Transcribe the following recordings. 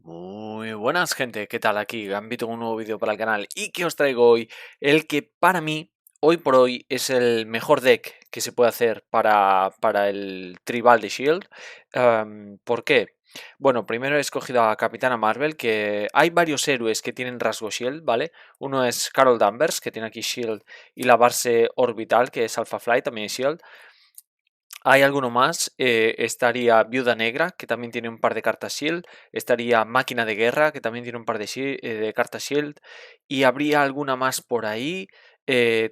Muy buenas gente, ¿qué tal? Aquí Gambito con un nuevo vídeo para el canal y que os traigo hoy el que para mí, hoy por hoy, es el mejor deck que se puede hacer para el Tribal de Shield. ¿Por qué? Bueno, primero he escogido a Capitana Marvel, que hay varios héroes que tienen rasgo Shield, ¿vale? Uno es Carol Danvers, que tiene aquí Shield, y la base Orbital, que es Alpha Flight, también es Shield. Hay alguno más, estaría Viuda Negra, que también tiene un par de cartas Shield, estaría Máquina de Guerra, que también tiene un par de cartas Shield, y habría alguna más por ahí,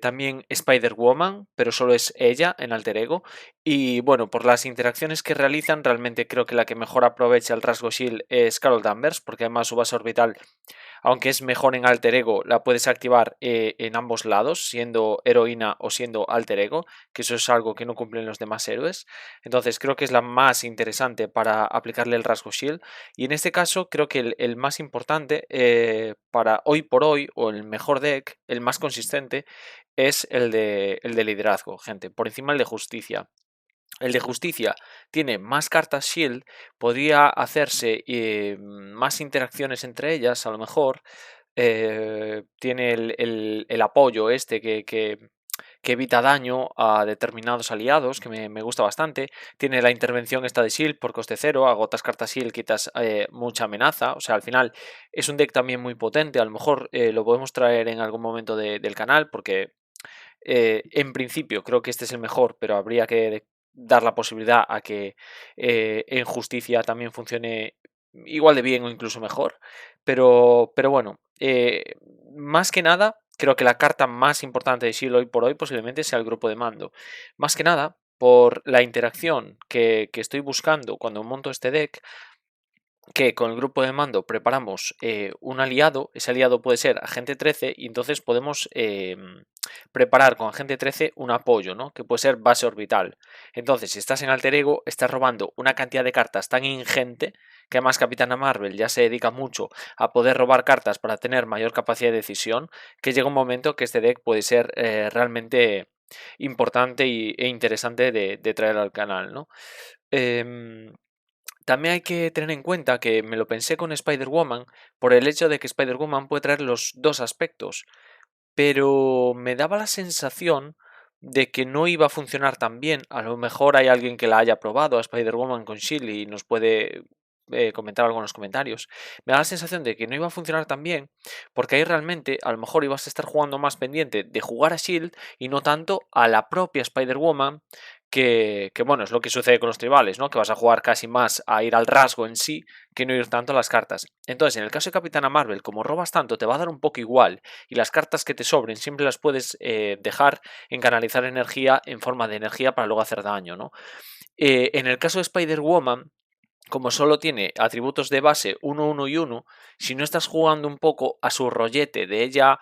también Spider-Woman, pero solo es ella en alter ego, y bueno, por las interacciones que realizan, realmente creo que la que mejor aprovecha el rasgo Shield es Carol Danvers, porque además su base orbital, aunque es mejor en alter ego, la puedes activar en ambos lados, siendo heroína o siendo alter ego, que eso es algo que no cumplen los demás héroes. Entonces creo que es la más interesante para aplicarle el rasgo Shield. Y en este caso creo que el más importante para hoy por hoy, o el mejor deck, el más consistente, es el de liderazgo, gente, por encima el de justicia. El de justicia tiene más cartas Shield, podría hacerse más interacciones entre ellas, a lo mejor. Tiene el apoyo este que evita daño a determinados aliados, que me gusta bastante. Tiene la intervención esta de Shield por coste cero, agotas cartas Shield, quitas mucha amenaza. O sea, al final es un deck también muy potente. A lo mejor lo podemos traer en algún momento del canal, porque en principio creo que este es el mejor, pero habría que dar la posibilidad a que en justicia también funcione igual de bien o incluso mejor. Pero bueno, más que nada, creo que la carta más importante de Shield hoy por hoy posiblemente sea el grupo de mando. Más que nada, por la interacción que estoy buscando cuando monto este deck, que con el grupo de mando preparamos un aliado, ese aliado puede ser agente 13 y entonces podemos preparar con agente 13 un apoyo, ¿no? Que puede ser base orbital. Entonces, si estás en alter ego, estás robando una cantidad de cartas tan ingente que además Capitana Marvel ya se dedica mucho a poder robar cartas para tener mayor capacidad de decisión, que llega un momento que este deck puede ser realmente importante e interesante de traer al canal, ¿no? Em, También hay que tener en cuenta que me lo pensé con Spider-Woman por el hecho de que Spider-Woman puede traer los dos aspectos, pero me daba la sensación de que no iba a funcionar tan bien. A lo mejor hay alguien que la haya probado a Spider-Woman con Shield y nos puede comentar algo en los comentarios. Me da la sensación de que no iba a funcionar tan bien porque ahí realmente a lo mejor ibas a estar jugando más pendiente de jugar a Shield y no tanto a la propia Spider-Woman. Que bueno, es lo que sucede con los tribales, ¿no? Que vas a jugar casi más a ir al rasgo en sí que no ir tanto a las cartas. Entonces, en el caso de Capitana Marvel, como robas tanto, te va a dar un poco igual y las cartas que te sobren siempre las puedes dejar en canalizar energía en forma de energía para luego hacer daño, ¿no? En el caso de Spider-Woman, como solo tiene atributos de base 1, 1 y 1, si no estás jugando un poco a su rollete de ella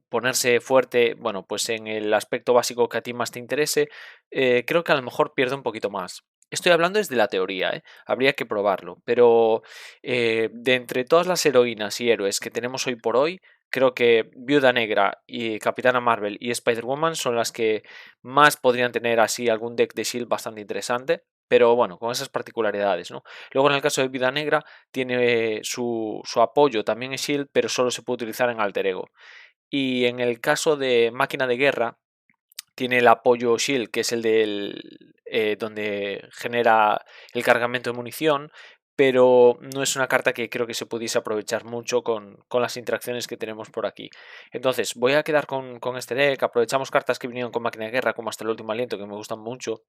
ponerse fuerte, bueno, pues en el aspecto básico que a ti más te interese, creo que a lo mejor pierde un poquito más. Estoy hablando desde la teoría, habría que probarlo, pero de entre todas las heroínas y héroes que tenemos hoy por hoy, creo que Viuda Negra y Capitana Marvel y Spider-Woman son las que más podrían tener así algún deck de Shield bastante interesante. Pero bueno, con esas particularidades, ¿no? Luego en el caso de Viuda Negra tiene su apoyo también es Shield, pero solo se puede utilizar en alter ego. Y en el caso de Máquina de Guerra tiene el apoyo Shield, que es el del donde genera el cargamento de munición, pero no es una carta que creo que se pudiese aprovechar mucho con las interacciones que tenemos por aquí. Entonces, voy a quedar con este deck, aprovechamos cartas que vinieron con Máquina de Guerra, como hasta el último aliento, que me gustan mucho,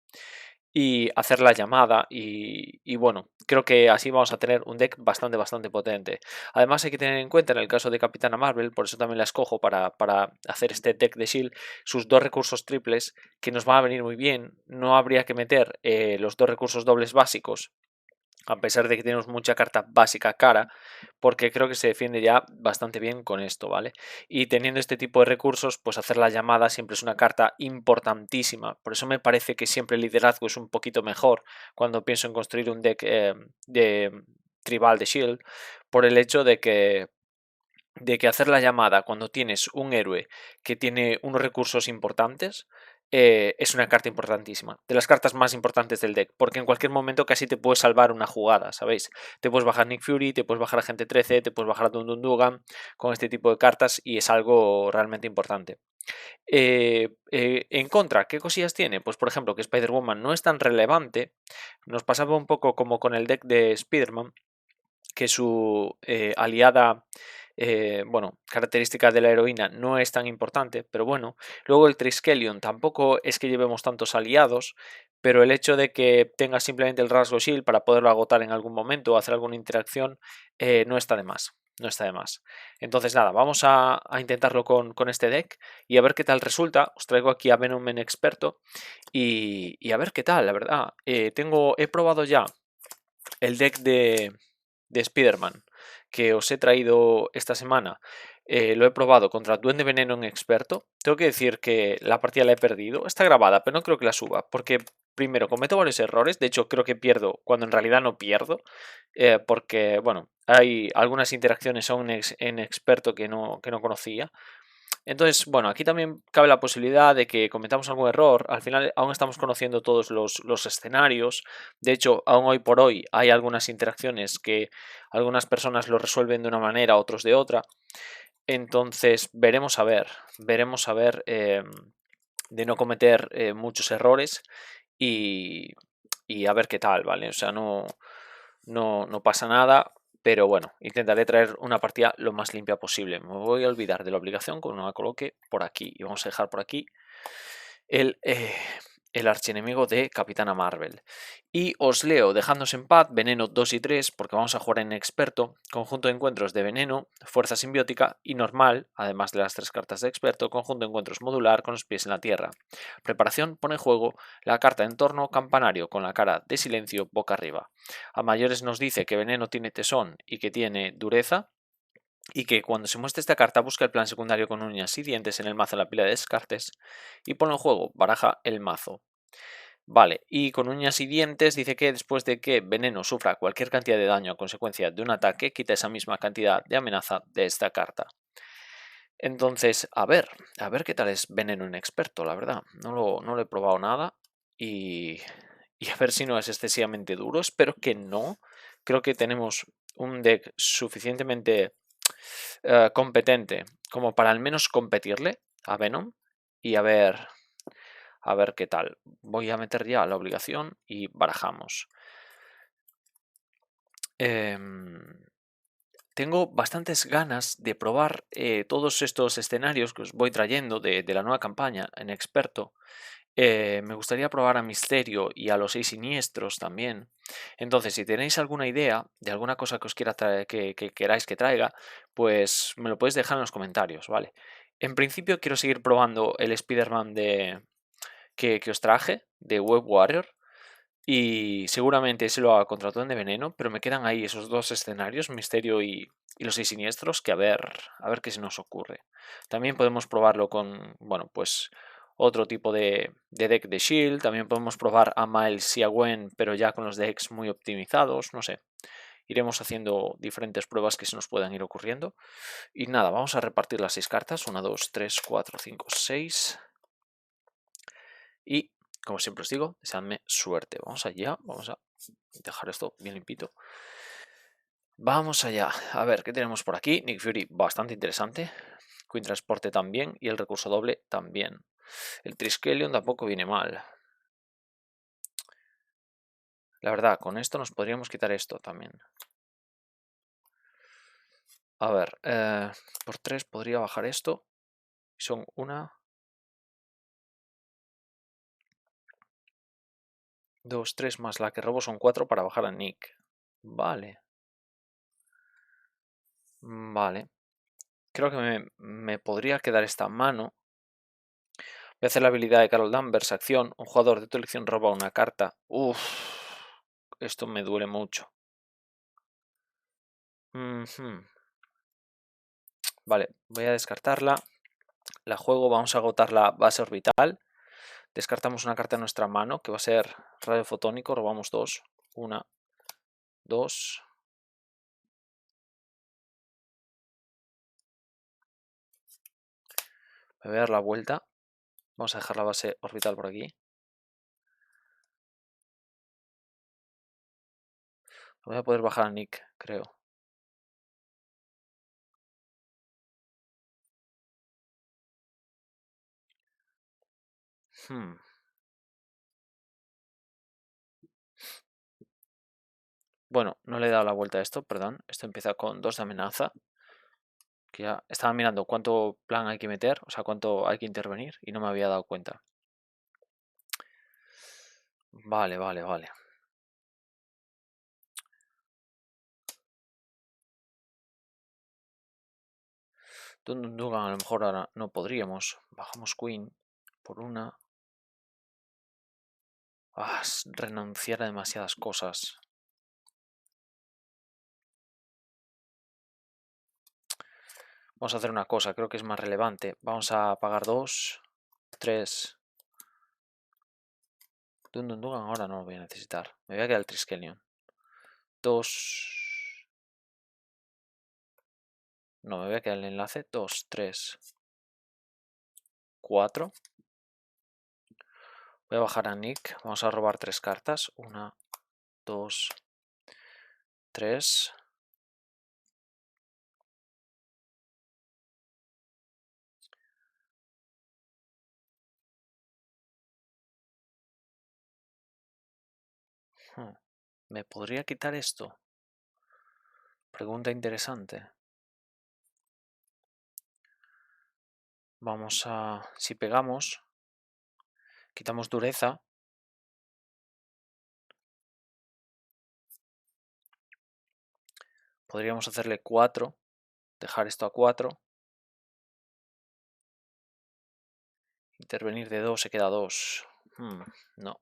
y hacer la llamada y bueno, creo que así vamos a tener un deck bastante potente. Además hay que tener en cuenta en el caso de Capitana Marvel, por eso también la escojo para hacer este deck de Shield, sus dos recursos triples que nos van a venir muy bien. No habría que meter los dos recursos dobles básicos, a pesar de que tenemos mucha carta básica cara, porque creo que se defiende ya bastante bien con esto, ¿vale? Y teniendo este tipo de recursos, pues hacer la llamada siempre es una carta importantísima. Por eso me parece que siempre el liderazgo es un poquito mejor cuando pienso en construir un deck de tribal de Shield, por el hecho de que hacer la llamada cuando tienes un héroe que tiene unos recursos importantes es una carta importantísima, de las cartas más importantes del deck, porque en cualquier momento casi te puedes salvar una jugada, ¿sabéis? Te puedes bajar Nick Fury, te puedes bajar Agente 13, te puedes bajar a Dun Dun Dugan con este tipo de cartas y es algo realmente importante. En contra, ¿qué cosillas tiene? Pues por ejemplo que Spider-Woman no es tan relevante, nos pasaba un poco como con el deck de Spider-Man, que su aliada, bueno, característica de la heroína no es tan importante, pero bueno, luego el Triskelion tampoco es que llevemos tantos aliados, pero el hecho de que tenga simplemente el rasgo Shield para poderlo agotar en algún momento o hacer alguna interacción no está de más. No está de más. Entonces nada, vamos a intentarlo con este deck y a ver qué tal resulta. Os traigo aquí a Venom en experto y a ver qué tal, la verdad. He probado ya el deck de Spider-Man que os he traído esta semana. Lo he probado contra Duende Veneno en experto. Tengo que decir que la partida la he perdido. Está grabada, pero no creo que la suba. Porque primero cometo varios errores. De hecho, creo que pierdo cuando en realidad no pierdo. Porque, bueno, hay algunas interacciones aún en experto que no conocía. Entonces, bueno, aquí también cabe la posibilidad de que cometamos algún error. Al final aún estamos conociendo todos los escenarios. De hecho, aún hoy por hoy hay algunas interacciones que algunas personas lo resuelven de una manera, otros de otra. Entonces, veremos a ver de no cometer muchos errores y, y a ver qué tal, ¿vale? O sea, no pasa nada. Pero bueno, intentaré traer una partida lo más limpia posible. Me voy a olvidar de la obligación cuando la coloque por aquí. Y vamos a dejar por aquí el, eh, el archienemigo de Capitana Marvel. Y os leo, dejándonos en paz, veneno 2 y 3, porque vamos a jugar en experto, conjunto de encuentros de veneno, fuerza simbiótica y normal, además de las 3 cartas de experto, conjunto de encuentros modular con los pies en la tierra. Preparación pone en juego la carta entorno campanario con la cara de silencio boca arriba. A mayores nos dice que veneno tiene tesón y que tiene dureza, y que cuando se muestre esta carta busca el plan secundario con uñas y dientes en el mazo de la pila de descartes y pone en juego, baraja el mazo. Vale, y con uñas y dientes dice que después de que Veneno sufra cualquier cantidad de daño a consecuencia de un ataque, quita esa misma cantidad de amenaza de esta carta. Entonces, a ver qué tal es Veneno en experto, la verdad. No lo he probado nada y, y a ver si no es excesivamente duro. Espero que no. Creo que tenemos un deck suficientemente competente como para al menos competirle a Venom y a ver qué tal. Voy a meter ya la obligación y barajamos. Tengo bastantes ganas de probar todos estos escenarios que os voy trayendo de la nueva campaña en experto. Me gustaría probar a Misterio y a los 6 siniestros también. Entonces, si tenéis alguna idea de alguna cosa que os quiera que queráis que traiga, pues me lo podéis dejar en los comentarios, ¿vale? En principio quiero seguir probando el Spider-Man que os traje, de Web Warrior. Y seguramente se lo haga contra Duende Veneno, pero me quedan ahí esos 2 escenarios, Misterio y los 6 siniestros, que a ver qué se nos ocurre. También podemos probarlo con, bueno, pues otro tipo de deck de Shield. También podemos probar a Miles y a Gwen, pero ya con los decks muy optimizados, no sé. Iremos haciendo diferentes pruebas que se nos puedan ir ocurriendo. Y nada, vamos a repartir las 6 cartas. 1, 2, 3, 4, 5, 6. Y, como siempre os digo, deseadme suerte. Vamos allá, vamos a dejar esto bien limpito. Vamos allá. A ver, ¿qué tenemos por aquí? Nick Fury, bastante interesante. Queen Transporte también. Y el recurso doble también. El Triskelion tampoco viene mal. La verdad, con esto nos podríamos quitar esto también. A ver, por 3 podría bajar esto. Son 1, 2, 3 más la que robo son 4 para bajar a Nick. Vale. Vale. Creo que me podría quedar esta mano. Voy a hacer la habilidad de Carol Danvers, acción. Un jugador de tu elección roba una carta. Uff, esto me duele mucho. Vale, voy a descartarla. La juego, vamos a agotar la base orbital. Descartamos una carta en nuestra mano, que va a ser radio fotónico. Robamos 2. 1, 2. Me voy a dar la vuelta. Vamos a dejar la base orbital por aquí. Voy a poder bajar a Nick, creo. Bueno, no le he dado la vuelta a esto, perdón. Esto empieza con 2 de amenaza. Que ya estaba mirando cuánto plan hay que meter, o sea, cuánto hay que intervenir y no me había dado cuenta. Vale, vale, vale. Dugan, a lo mejor ahora no podríamos. Bajamos Queen por una. Renunciar a demasiadas cosas. Vamos a hacer una cosa, creo que es más relevante. Vamos a pagar 2, 3. Dugan ahora no lo voy a necesitar. Me voy a quedar el Triskelion. 2. No, me voy a quedar el enlace. 2, 3, 4. Voy a bajar a Nick. Vamos a robar 3 cartas. 1, 2, 3. ¿Me podría quitar esto? Pregunta interesante. Vamos a... Si pegamos, quitamos dureza. Podríamos hacerle 4. Dejar esto a 4. Intervenir de 2, se queda 2. No.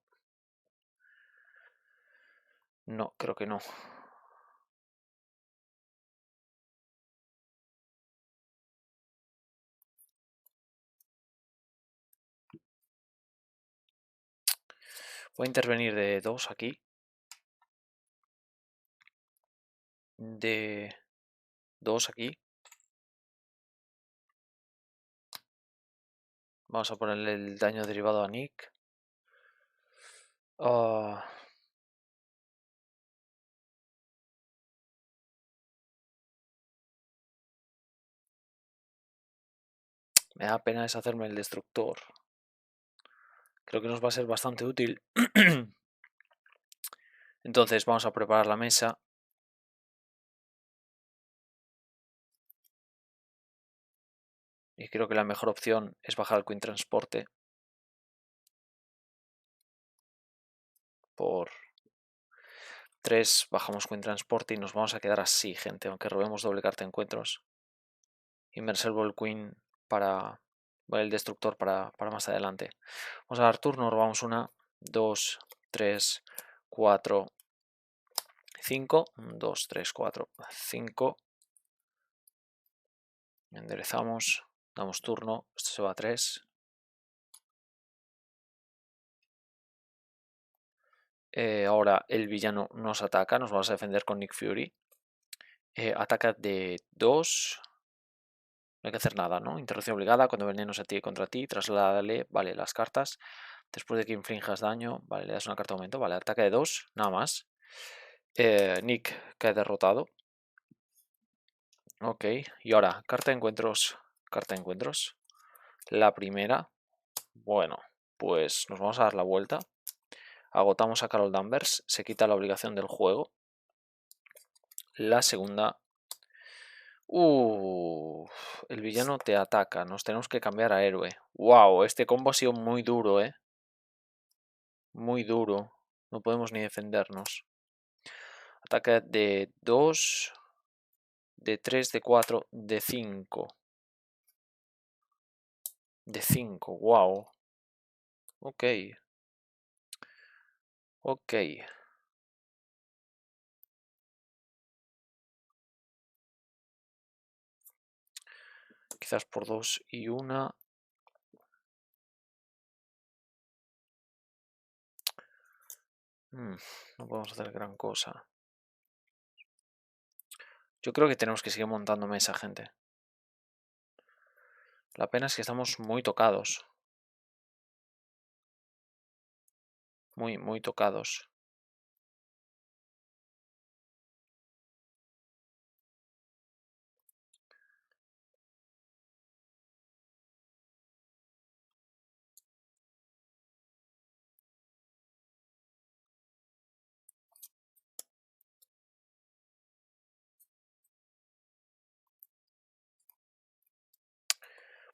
No, creo que no. Voy a intervenir de 2 aquí. De 2 aquí. Vamos a ponerle el daño derivado a Nick. Me da pena deshacerme el destructor. Creo que nos va a ser bastante útil. Entonces vamos a preparar la mesa. Y creo que la mejor opción es bajar el Queen Transporte. Por 3 bajamos Queen Transporte y nos vamos a quedar así, gente. Aunque robemos doble carta de encuentros. Y me reservo el Queen para... el destructor para más adelante. Vamos a dar turno, robamos 1, 2, 3, 4, 5. 2, 3, 4, 5. Enderezamos, damos turno, esto se va a 3. Ahora el villano nos ataca, nos vamos a defender con Nick Fury. Ataca de 2. No hay que hacer nada, ¿no? Interrupción obligada, cuando veneno se tire contra ti, trasládale, vale, las cartas. Después de que infrinjas daño, vale, le das una carta de aumento, vale, ataque de 2, nada más. Nick cae derrotado. Ok, y ahora, carta de encuentros, carta de encuentros. La primera, bueno, pues nos vamos a dar la vuelta. Agotamos a Carol Danvers, se quita la obligación del juego. La segunda... el villano te ataca, nos tenemos que cambiar a héroe. Wow, este combo ha sido muy duro, muy duro, no podemos ni defendernos. Ataca de 2, de 3, de 4, de 5. De 5, wow. Ok. Ok. Quizás por 2 y 1. No podemos hacer gran cosa. Yo creo que tenemos que seguir montando mesa, gente. La pena es que estamos muy tocados. muy tocados.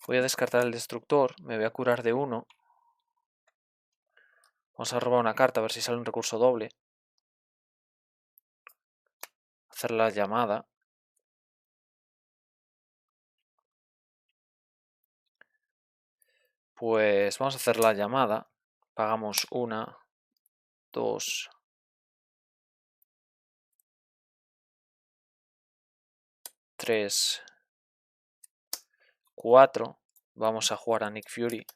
Voy a descartar el destructor, me voy a curar de 1. Vamos a robar una carta a ver si sale un recurso doble. Hacer la llamada. Pues vamos a hacer la llamada. Pagamos 1, 2, 3, 4. Vamos a jugar a Nick Fury.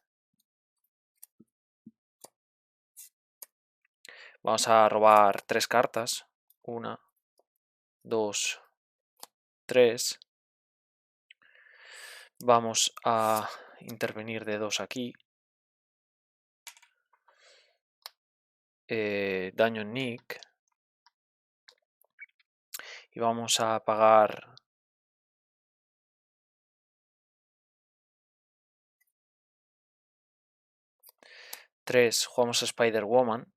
Vamos a robar 3 cartas. 1, 2, 3. Vamos a intervenir de 2 aquí. Daño en Nick. Y vamos a pagar 3. Jugamos a Spider-Woman.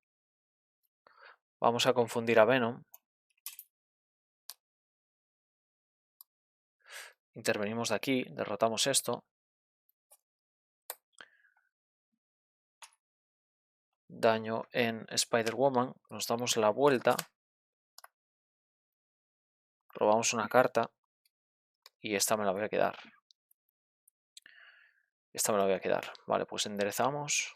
Vamos a confundir a Venom. Intervenimos de aquí, derrotamos esto. Daño en Spider-Woman. Nos damos la vuelta. Robamos una carta. Y esta me la voy a quedar. Esta me la voy a quedar. Vale, pues enderezamos.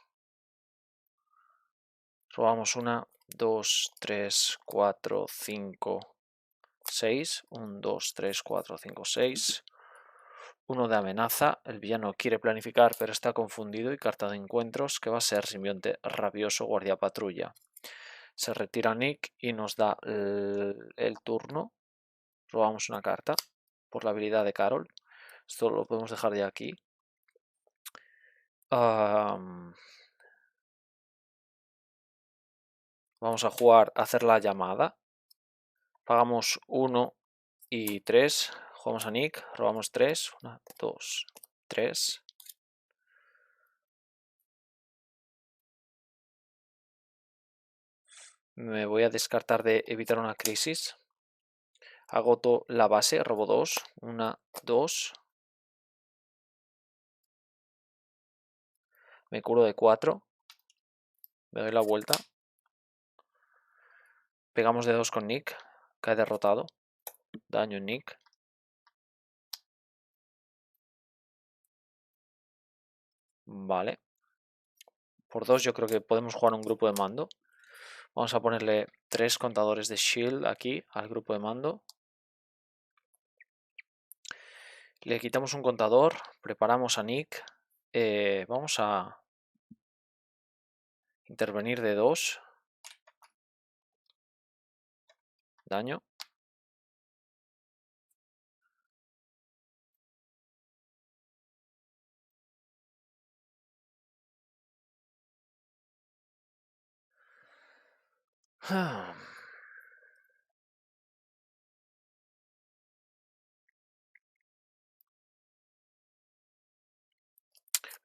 Robamos 1, 2, 3, 4, 5, 6. 1, 2, 3, 4, 5, 6. 1 de amenaza. El villano quiere planificar, pero está confundido. Y carta de encuentros, que va a ser simbionte rabioso, guardia patrulla. Se retira Nick y nos da el turno. Robamos una carta por la habilidad de Carol. Esto lo podemos dejar de aquí. Vamos a jugar a hacer la llamada. Pagamos 1 y 3. Jugamos a Nick. Robamos 3. 1, 2, 3. Me voy a descartar de evitar una crisis. Agoto la base. Robo 2. 1, 2. Me curo de 4. Me doy la vuelta. Pegamos de 2 con Nick. Cae derrotado. Daño en Nick. Vale. Por 2 yo creo que podemos jugar un grupo de mando. Vamos a ponerle 3 contadores de shield aquí al grupo de mando. Le quitamos un contador. Preparamos a Nick. Vamos a intervenir de 2. Daño.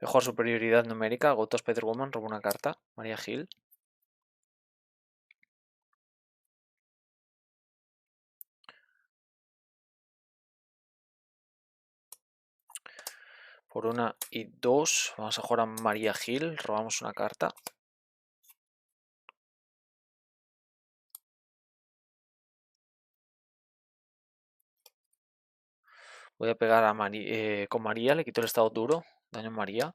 Mejor superioridad numérica. Agoto Spider-Woman. Robo una carta. Maria Hill. Por 1 y 2. Vamos a jugar a Maria Hill. Robamos una carta. Voy a pegar a con María. Le quito el estado duro. Daño en María.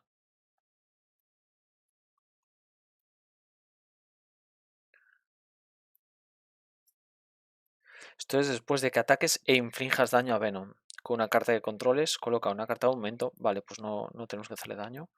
Esto es después de que ataques e infrinjas daño a Venom. Con una carta de controles, coloca una carta de aumento. Vale, pues no tenemos que hacerle daño.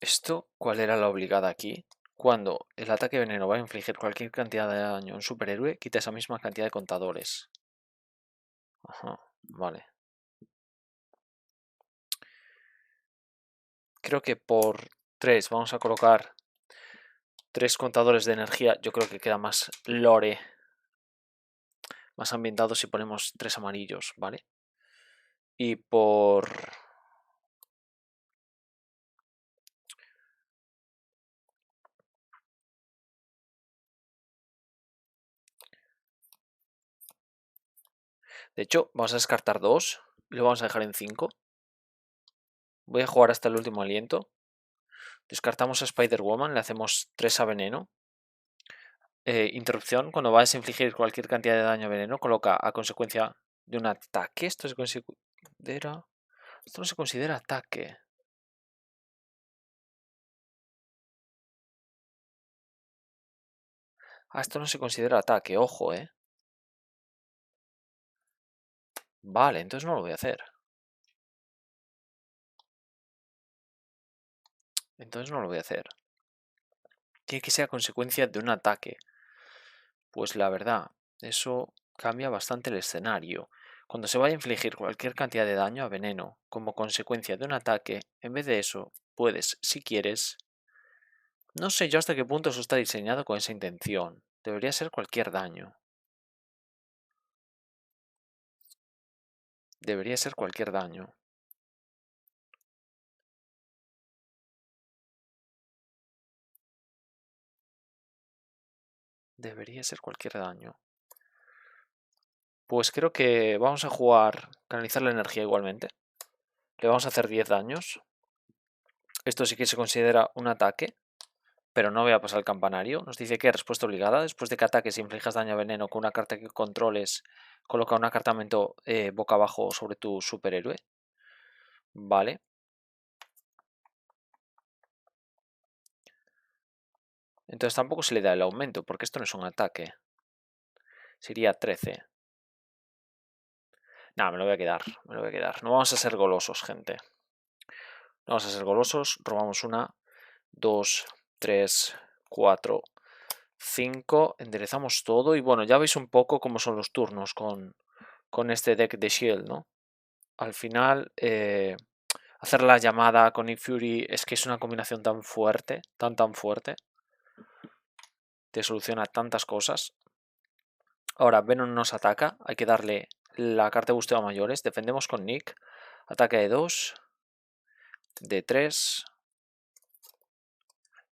¿Esto cuál era la obligada aquí? Cuando el ataque veneno va a infligir cualquier cantidad de daño a un superhéroe, quita esa misma cantidad de contadores. Ajá, vale. Creo que por 3 vamos a colocar 3 contadores de energía. Yo creo que queda más lore, más ambientado si ponemos 3 amarillos, ¿vale? Y por... De hecho, vamos a descartar 2 y lo vamos a dejar en 5. Voy a jugar hasta el último aliento. Descartamos a Spider-Woman, le hacemos 3 a veneno. Interrupción, cuando vayas a infligir cualquier cantidad de daño a veneno, coloca a consecuencia de un ataque. Esto no se considera ataque. Ah, esto no se considera ataque, ojo, Vale, entonces no lo voy a hacer. Entonces no lo voy a hacer. Tiene que ser a consecuencia de un ataque. Pues la verdad, eso cambia bastante el escenario. Cuando se vaya a infligir cualquier cantidad de daño a veneno como consecuencia de un ataque, en vez de eso, puedes, si quieres... No sé yo hasta qué punto eso está diseñado con esa intención. Debería ser cualquier daño. Debería ser cualquier daño. Debería ser cualquier daño. Pues creo que vamos a jugar canalizar la energía igualmente. Le vamos a hacer 10 daños. Esto sí que se considera un ataque, pero no voy a pasar el campanario. Nos dice que respuesta obligada. Después de que ataques y inflijas daño a veneno con una carta que controles, coloca un acartamento boca abajo sobre tu superhéroe. Vale. Entonces tampoco se le da el aumento, porque esto no es un ataque. Sería 13. Nada, me lo voy a quedar. Me lo voy a quedar. No vamos a ser golosos, gente. No vamos a ser golosos. Robamos 1, 2, 3, 4, 5. Enderezamos todo. Y bueno, ya veis un poco cómo son los turnos con este deck de Shield, ¿no? Al final, hacer la llamada con Nick Fury es que es una combinación tan fuerte, tan fuerte. Te soluciona tantas cosas. Ahora, Venom nos ataca. Hay que darle la carta de busteo a mayores. Defendemos con Nick. Ataque de 2, de 3,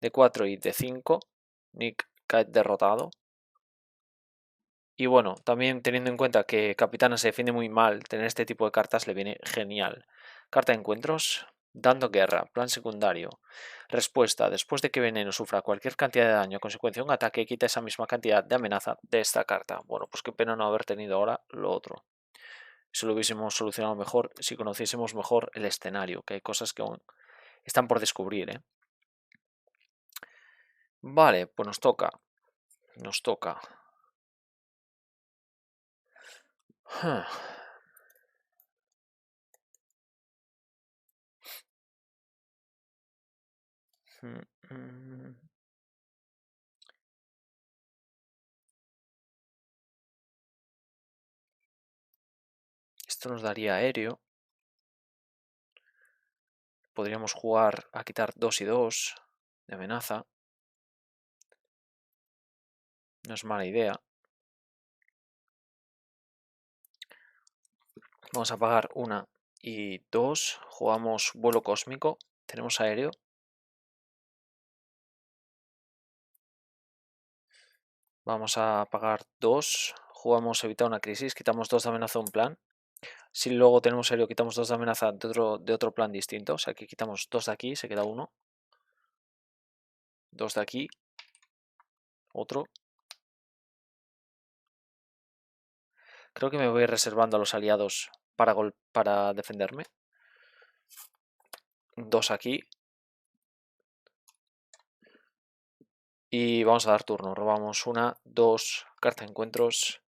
de 4 y de 5. Nick cae derrotado. Y bueno, también teniendo en cuenta que Capitana se defiende muy mal, tener este tipo de cartas le viene genial. Carta de encuentros, dando guerra, plan secundario. Respuesta, después de que Veneno sufra cualquier cantidad de daño a consecuencia de un ataque, quita esa misma cantidad de amenaza de esta carta. Bueno, pues qué pena no haber tenido ahora lo otro. Eso lo hubiésemos solucionado mejor si conociésemos mejor el escenario, que hay cosas que aún están por descubrir, Vale, pues nos toca. Nos toca. Esto nos daría aéreo. Podríamos jugar a quitar 2 y 2 de amenaza. No es mala idea. Vamos a pagar 1 y 2. Jugamos vuelo cósmico. Tenemos aéreo. Vamos a pagar 2. Jugamos evitar una crisis. Quitamos 2 de amenaza de un plan. Si luego tenemos aéreo, quitamos 2 de amenaza de otro plan distinto. O sea, que quitamos 2 de aquí, se queda 1. 2 de aquí. Otro. Creo que me voy reservando a los aliados para defenderme. 2 aquí. Y vamos a dar turno. Robamos 1, 2, carta de encuentros.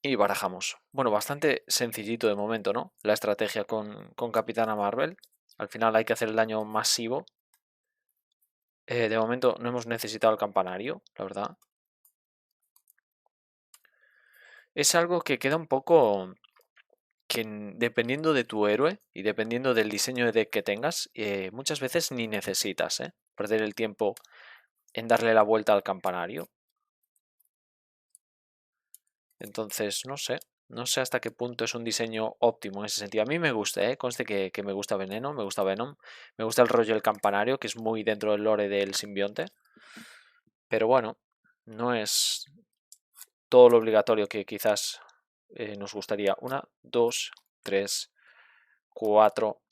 Y barajamos. Bueno, bastante sencillito de momento, ¿no? La estrategia con Capitana Marvel. Al final hay que hacer el daño masivo. De momento no hemos necesitado el campanario, la verdad. Es algo que queda un poco... que dependiendo de tu héroe y dependiendo del diseño de deck que tengas, muchas veces ni necesitas perder el tiempo en darle la vuelta al campanario. Entonces, no sé hasta qué punto es un diseño óptimo en ese sentido. A mí me gusta, conste que me gusta Veneno, me gusta Venom, me gusta el rollo del campanario, que es muy dentro del lore del simbionte. Pero bueno, no es todo lo obligatorio que quizás nos gustaría. 1, 2, 3, 4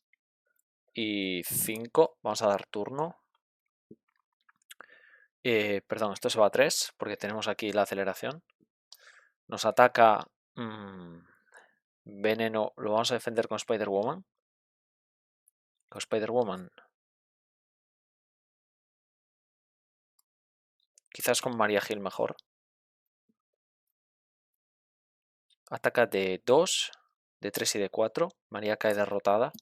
y 5. Vamos a dar turno. Perdón, esto se va a 3 porque tenemos aquí la aceleración. Nos ataca Veneno, lo vamos a defender con Spider-Woman. Con Spider-Woman. Quizás con Maria Hill mejor. Ataca de 2, de 3 y de 4. María cae derrotada.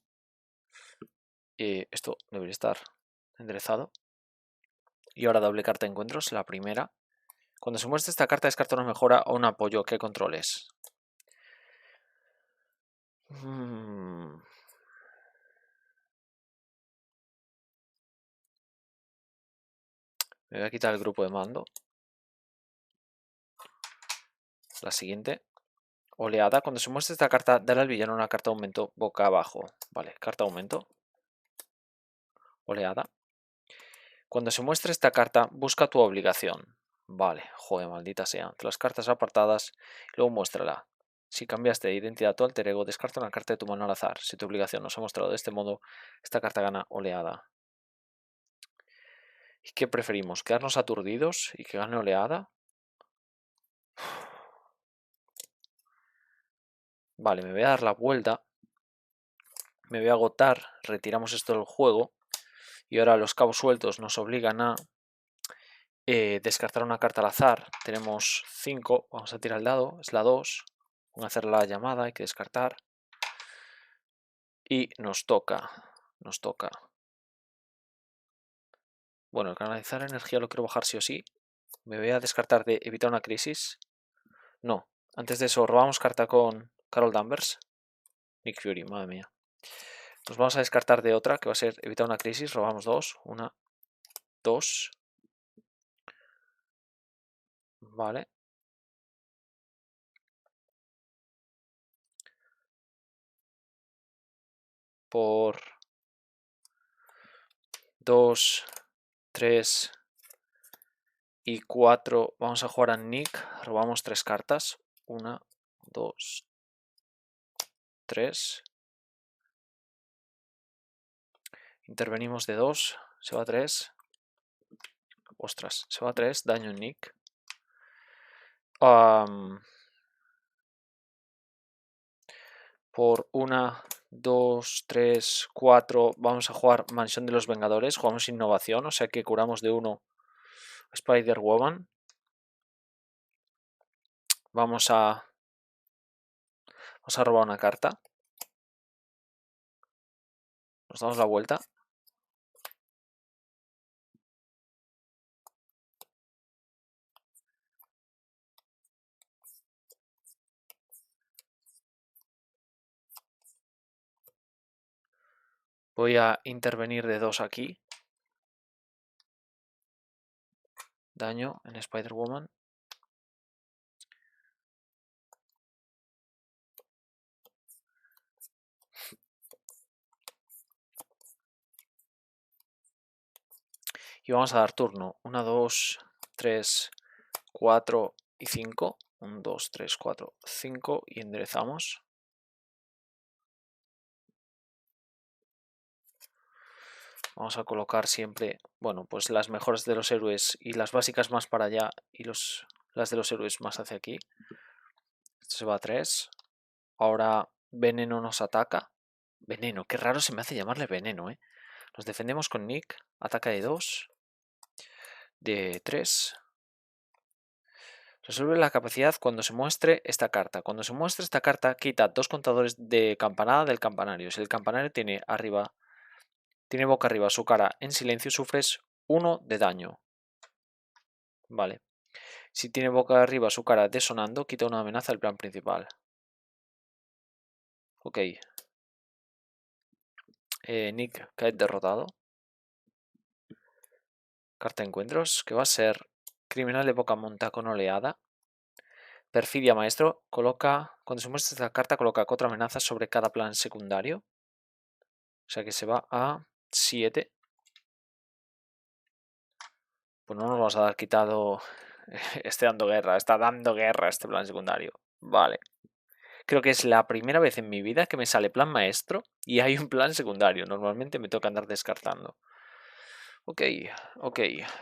Esto debería estar enderezado. Y ahora doble carta de encuentros, la primera. Cuando se muestra esta carta, descarta una mejora o un apoyo. ¿Qué controles? Me voy a quitar el grupo de mando. La siguiente. Oleada. Cuando se muestra esta carta, dale al villano una carta de aumento boca abajo. Vale, carta de aumento. Oleada. Cuando se muestre esta carta, busca tu obligación. Vale, joder, maldita sea. Entre las cartas apartadas, luego muéstrala. Si cambiaste de identidad a tu alter ego, descarta una carta de tu mano al azar. Si tu obligación no se ha mostrado de este modo, esta carta gana oleada. ¿Y qué preferimos? ¿Quedarnos aturdidos y que gane oleada? Vale, me voy a dar la vuelta. Me voy a agotar. Retiramos esto del juego. Y ahora los cabos sueltos nos obligan a descartar una carta al azar. Tenemos 5. Vamos a tirar el dado. Es la 2. Vamos a hacer la llamada. Hay que descartar. Y nos toca. Nos toca. Bueno, el canalizar energía lo quiero bajar sí o sí. Me voy a descartar de evitar una crisis. No. Antes de eso, robamos carta con Carol Danvers. Nick Fury, madre mía. Nos vamos a descartar de otra, que va a ser evitar una crisis. Robamos 2. 1, 2. Vale. Por 2, 3 y 4. Vamos a jugar a Nick. Robamos 3 cartas. 1, 2, 3. Intervenimos de 2. Se va a 3. Ostras, se va a 3. Daño en Nick. Por 1, 2, 3, 4. Vamos a jugar Mansión de los Vengadores. Jugamos innovación, o sea que curamos de 1 Spider-Woman. Vamos a robar una carta. Nos damos la vuelta. Voy a intervenir de 2 aquí. Daño en Spider-Woman. Y vamos a dar turno. 1, 2, 3, 4 y 5. 1, 2, 3, 4, 5. Y enderezamos. Vamos a colocar siempre, bueno, pues las mejores de los héroes y las básicas más para allá y las de los héroes más hacia aquí. Esto se va a 3. Ahora Veneno nos ataca. Veneno, qué raro se me hace llamarle Veneno, ¿eh? Nos defendemos con Nick. Ataca de 2. De 3. Resuelve la capacidad cuando se muestre esta carta. Cuando se muestre esta carta, quita 2 contadores de campanada del campanario. Si el campanario tiene boca arriba su cara en silencio, sufres 1 de daño. Vale. Si tiene boca arriba su cara desonando, quita una amenaza del plan principal. Ok. Nick cae derrotado. Carta de encuentros, que va a ser criminal de boca monta con oleada. Perfidia maestro, coloca, cuando se muestra esta carta, coloca 4 amenazas sobre cada plan secundario. O sea que se va a 7. Pues no nos vamos a dar quitado. Está dando guerra este plan secundario. Vale. Creo que es la primera vez en mi vida que me sale plan maestro y hay un plan secundario. Normalmente me toca andar descartando. Ok, ok,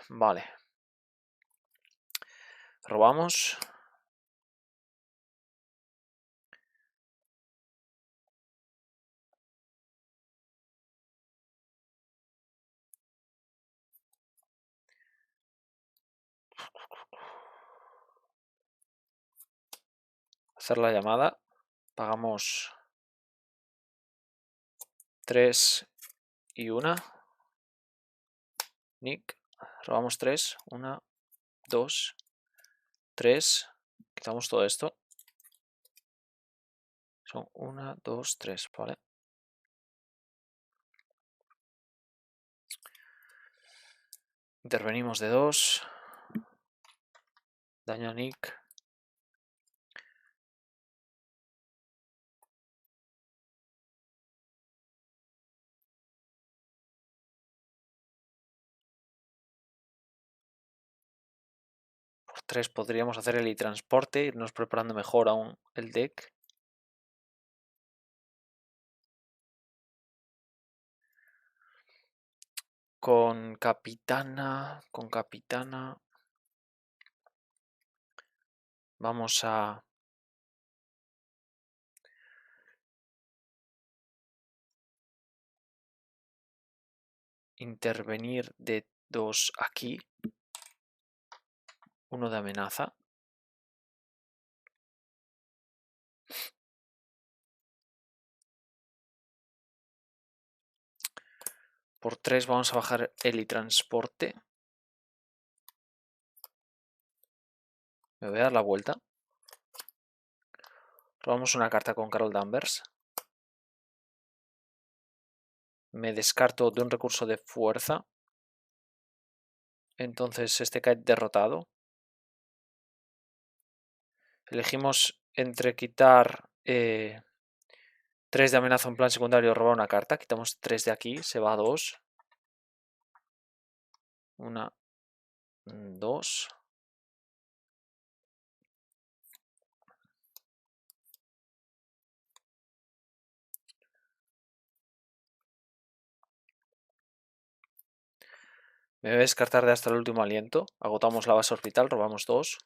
vale. Robamos. Hacer la llamada. Pagamos 3 y 1. Nick. Robamos 3. 1, 2, 3. Quitamos todo esto. Son 1, 2, 3, ¿vale? Intervenimos de 2. Daño a Nick. Por 3 podríamos hacer el transporte, irnos preparando mejor aún el deck. Con capitana. Vamos a intervenir de 2 aquí. 1 de amenaza. Por 3 vamos a bajar helitransporte. Me voy a dar la vuelta. Robamos una carta con Carol Danvers. Me descarto de un recurso de fuerza. Entonces este cae derrotado. Elegimos entre quitar 3 de amenaza en plan secundario o robar una carta. Quitamos 3 de aquí, se va a 2. 1, 2. Me voy a descartar de hasta el último aliento. Agotamos la base orbital, robamos 2.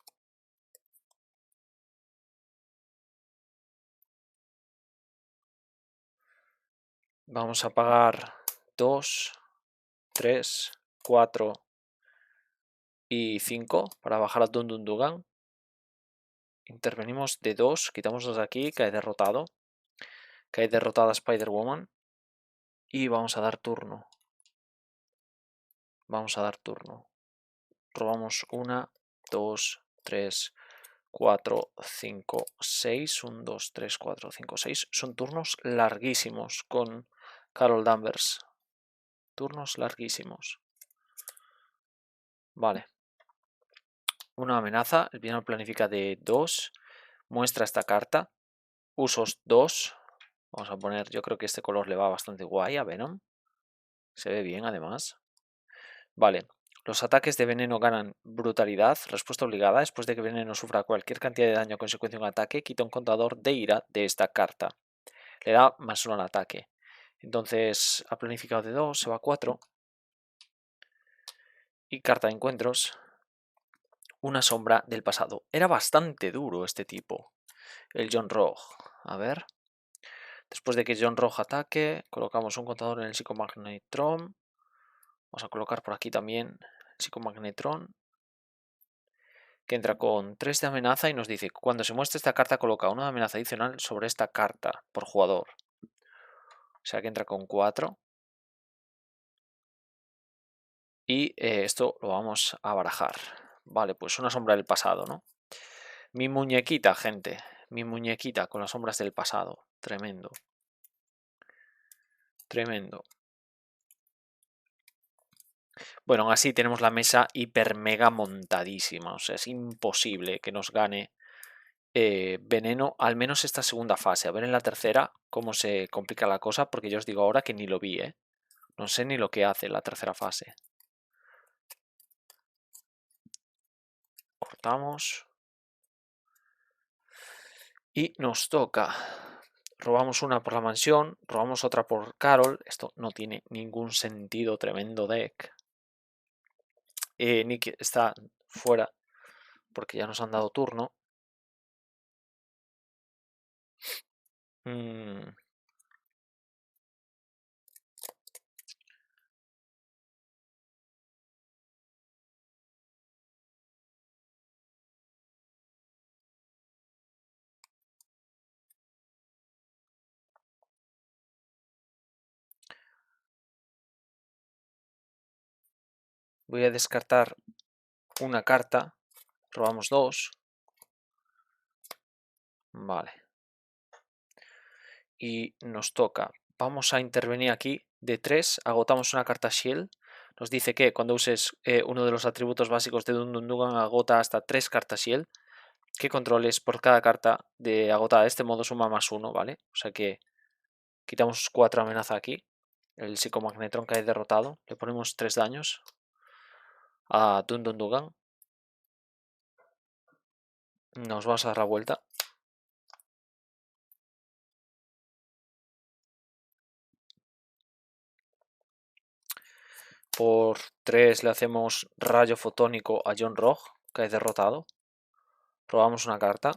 Vamos a pagar 2, 3, 4 y 5 para bajar a Dundundugan. Intervenimos de 2, quitamos 2 de aquí, cae derrotado. Cae derrotada Spider-Woman. Y vamos a dar turno. Robamos 1, 2, 3, 4, 5, 6. 1, 2, 3, 4, 5, 6. Son turnos larguísimos con Carol Danvers. Turnos larguísimos. Vale. Una amenaza. El villano planifica de 2. Muestra esta carta. Usos 2. Vamos a poner, yo creo que este color le va bastante guay a Venom. Se ve bien además. Vale. Los ataques de veneno ganan brutalidad, respuesta obligada. Después de que veneno sufra cualquier cantidad de daño a consecuencia de un ataque, quita un contador de ira de esta carta. Le da +1 al ataque. Entonces ha planificado de 2, se va a 4. Y carta de encuentros. Una sombra del pasado. Era bastante duro este tipo. El John Rogue. A ver. Después de que John Rogue ataque, colocamos un contador en el Psicomagnetron. Vamos a colocar por aquí también el Psicomagnetron, que entra con 3 de amenaza y nos dice: cuando se muestre esta carta, coloca una amenaza adicional sobre esta carta por jugador. O sea que entra con 4. Y esto lo vamos a barajar. Vale, pues una sombra del pasado, ¿no? Mi muñequita, gente. Mi muñequita con las sombras del pasado. Tremendo. Tremendo. Bueno, aún así tenemos la mesa hiper mega montadísima. O sea, es imposible que nos gane Veneno, al menos esta segunda fase. A ver en la tercera cómo se complica la cosa, porque yo os digo ahora que ni lo vi, ¿eh? No sé ni lo que hace la tercera fase. Cortamos. Y nos toca. Robamos una por la mansión, robamos otra por Carol. Esto no tiene ningún sentido, tremendo deck. Nick está fuera porque ya nos han dado turno. Voy a descartar una carta. Robamos dos. Vale. Y nos toca. Vamos a intervenir aquí de 3. Agotamos una carta Shield. Nos dice que cuando uses uno de los atributos básicos de Dundundugan agota hasta 3 cartas Shield. Que controles por cada carta de agotada de este modo suma +1, ¿vale? O sea que quitamos 4 amenaza aquí. El Psicomagnetron cae derrotado. Le ponemos 3 daños a Dundundugan. Nos vamos a dar la vuelta. Por 3 le hacemos rayo fotónico a John Rog, cae derrotado. Probamos una carta.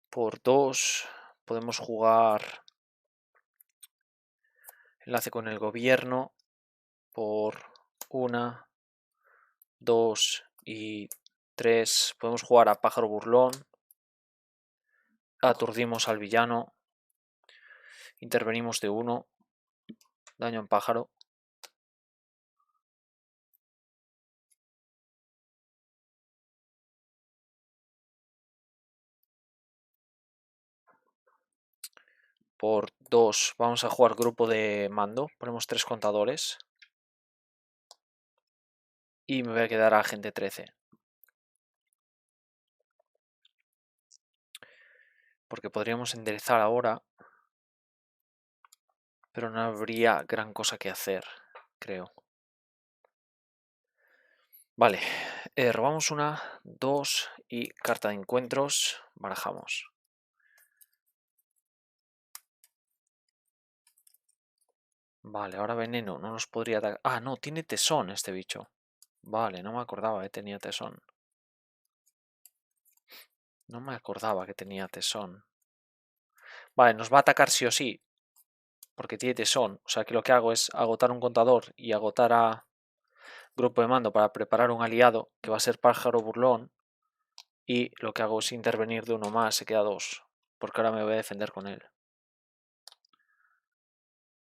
Por 2 podemos jugar enlace con el gobierno. Por 1, 2 y 3 podemos jugar a pájaro burlón. Aturdimos al villano. Intervenimos de 1. Daño en pájaro. Por 2 vamos a jugar grupo de mando. Ponemos 3 contadores. Y me voy a quedar a agente 13. Porque podríamos enderezar ahora. Pero no habría gran cosa que hacer, creo. Vale, robamos una, 2 y carta de encuentros. Barajamos. Vale, ahora veneno. No nos podría dar. Ah, no, tiene tesón este bicho. Vale, no me acordaba que tenía tesón. No me acordaba que tenía tesón. Vale, nos va a atacar sí o sí. Porque tiene tesón. O sea que lo que hago es agotar un contador y agotar a grupo de mando para preparar un aliado que va a ser pájaro burlón. Y lo que hago es intervenir de uno más, se queda 2. Porque ahora me voy a defender con él.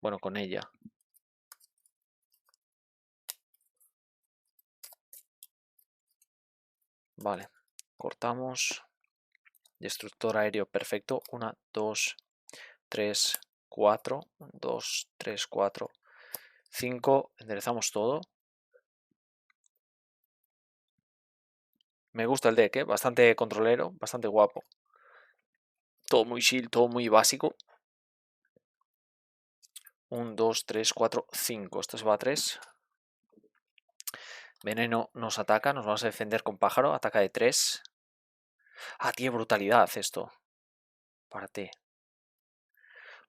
Bueno, con ella. Vale, cortamos. Destructor aéreo, perfecto. 1, 2, 3, 4. 2, 3, 4, 5. Enderezamos todo. Me gusta el deck, bastante controlero, bastante guapo. Todo muy chill, todo muy básico. 1, 2, 3, 4, 5. Esto se va a 3. Veneno nos ataca, nos vamos a defender con pájaro. Ataca de 3. Ah, tiene brutalidad esto. Párate.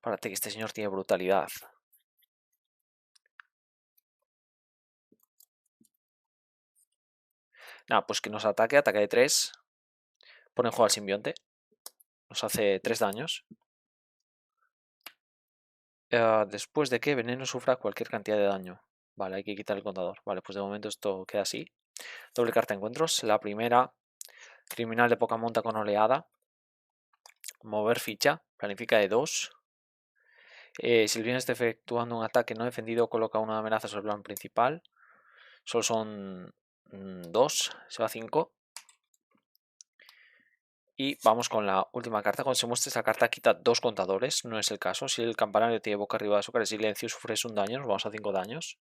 Párate que este señor tiene brutalidad. Nada, pues que nos ataque, ataque de 3. Pone en juego al simbionte. Nos hace 3 daños. Después de que veneno sufra cualquier cantidad de daño. Vale, hay que quitar el contador. Vale, pues de momento esto queda así. Doble carta de encuentros. La primera, criminal de poca monta con oleada. Mover ficha, planifica de 2. Si el bien está efectuando un ataque no defendido, coloca una amenaza sobre el plan principal. Solo son 2, se va a 5. Y vamos con la última carta. Cuando se muestre esta carta quita 2 contadores, no es el caso. Si el campanario tiene boca arriba de su cara de silencio, sufres un daño, nos vamos a 5 daños.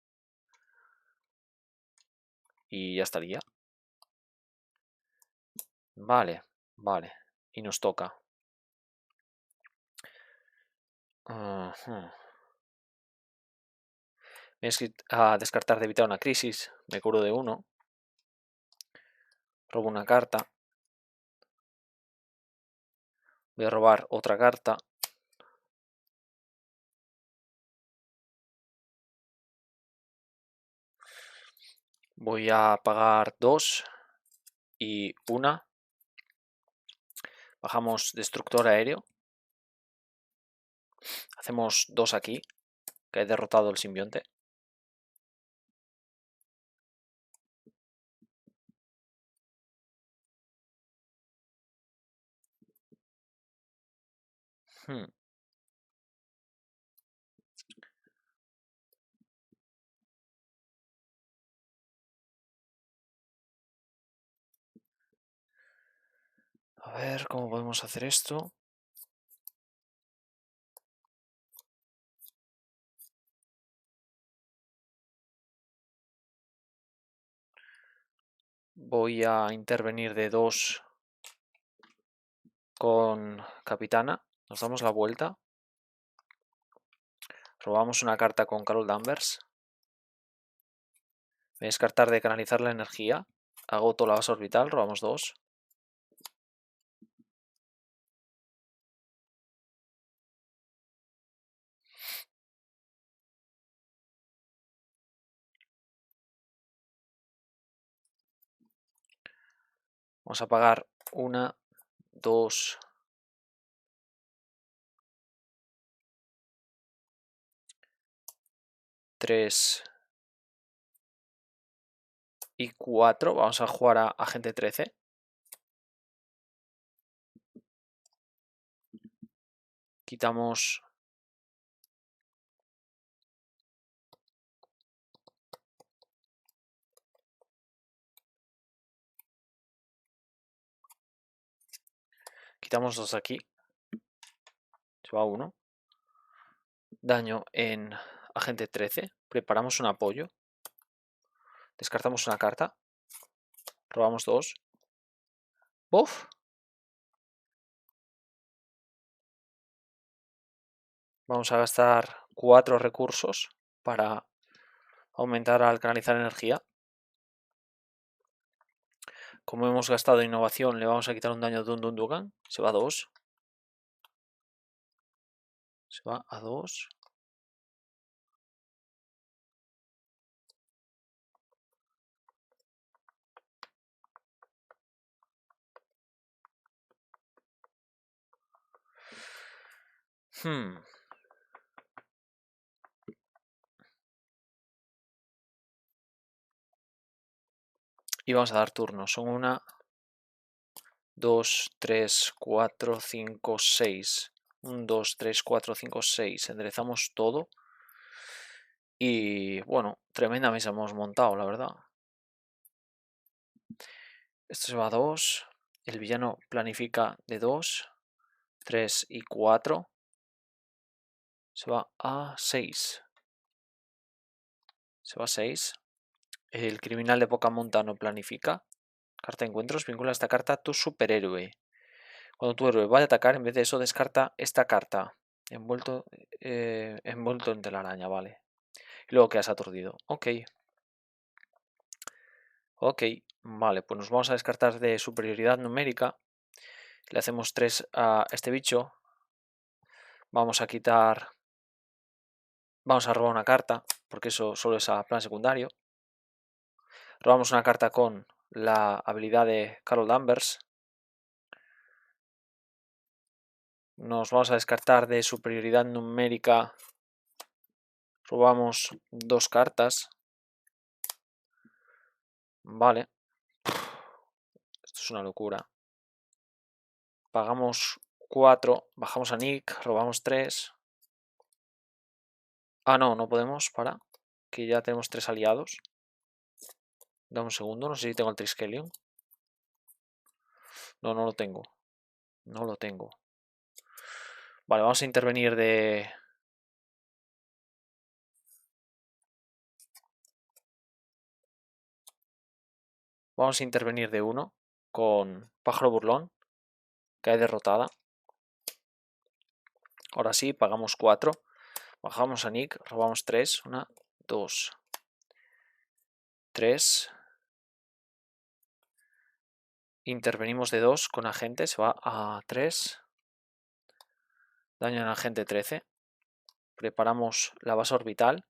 Y ya estaría. Vale, vale. Y nos toca. Voy a descartar de evitar una crisis. Me curo de 1. Robo una carta. Voy a robar otra carta. Voy a pagar 2 y 1. Bajamos destructor aéreo. Hacemos 2 aquí, que he derrotado el simbionte. A ver cómo podemos hacer esto. Voy a intervenir de 2 con capitana. Nos damos la vuelta. Robamos una carta con Carol Danvers. Voy a descartar de canalizar la energía. Agoto la base orbital. Robamos 2. Vamos a pagar 1, 2, 3 y 4. Vamos a jugar a agente 13. Quitamos Quitamos 2 aquí. Se va 1. Daño en agente 13. Preparamos un apoyo. Descartamos una carta. Robamos 2. ¡Uf! Vamos a gastar 4 recursos para aumentar al canalizar energía. Como hemos gastado innovación, le vamos a quitar un daño de un Dundugan. Se va a 2. Se va a 2. Y vamos a dar turnos. Son 1, 2, 3, 4, 5, 6. 1, 2, 3, 4, 5, 6. Enderezamos todo. Y bueno, tremenda mesa hemos montado, la verdad. Esto se va a 2. El villano planifica de 2, 3 y 4. Se va a 6. Se va a 6. El criminal de poca monta no planifica. Carta de encuentros. Vincula esta carta a tu superhéroe. Cuando tu héroe vaya a atacar, en vez de eso, descarta esta carta. Envuelto en telaraña, vale. Y luego quedas aturdido. Ok. Ok, vale, pues nos vamos a descartar de superioridad numérica. Le hacemos 3 a este bicho. Vamos a quitar... Vamos a robar una carta, porque eso solo es a plan secundario. Robamos una carta con la habilidad de Carol Danvers. Nos vamos a descartar de superioridad numérica. Robamos 2 cartas. Vale. Esto es una locura. Pagamos 4, bajamos a Nick, robamos 3. Ah, no, no podemos, para. Que ya tenemos 3 aliados. Dame un segundo, no sé si tengo el Triskelion. No, no lo tengo. No lo tengo. Vale, vamos a intervenir de... Vamos a intervenir de 1 con Pájaro Burlón. Cae derrotada. Ahora sí, pagamos 4. Bajamos a Nick, robamos 3. 1, 2, 3. Intervenimos de 2 con agente, se va a 3. Daño en agente 13. Preparamos la base orbital.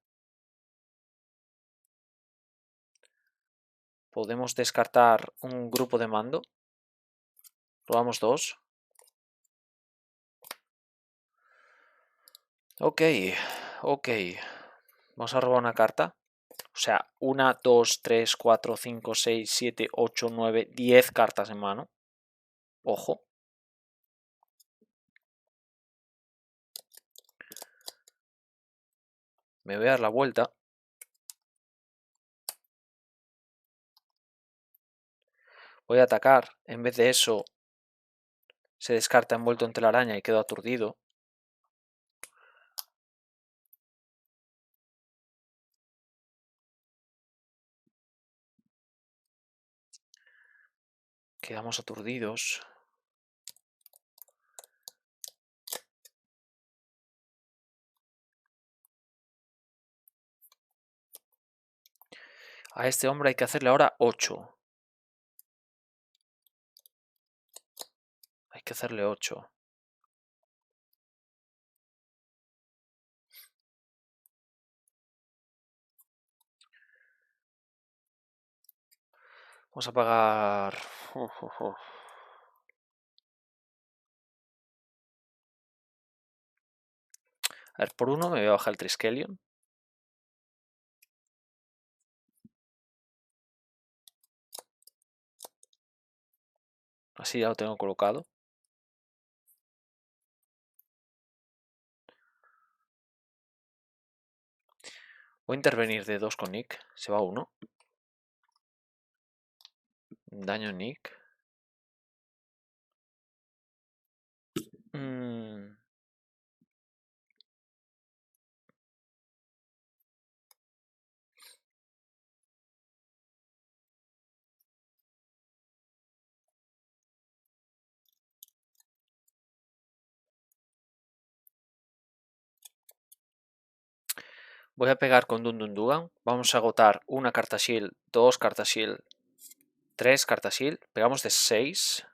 Podemos descartar un grupo de mando. Robamos 2. Ok, ok. Vamos a robar una carta. O sea, 1, 2, 3, 4, 5, 6, 7, 8, 9, 10 cartas en mano. Ojo. Me voy a dar la vuelta. Voy a atacar. En vez de eso, se descarta envuelto en telaraña y quedo aturdido. Quedamos aturdidos. A este hombre hay que hacerle ahora 8. Hay que hacerle 8. Vamos a pagar... A ver, por 1 me voy a bajar el Triskelion. Así ya lo tengo colocado. Voy a intervenir de 2 con Nick. Se va 1. Daño en Nick. Voy a pegar con Dundundugan. Vamos a agotar una carta shield, 2 cartas shield, 3 cartas shield. Pegamos de 6.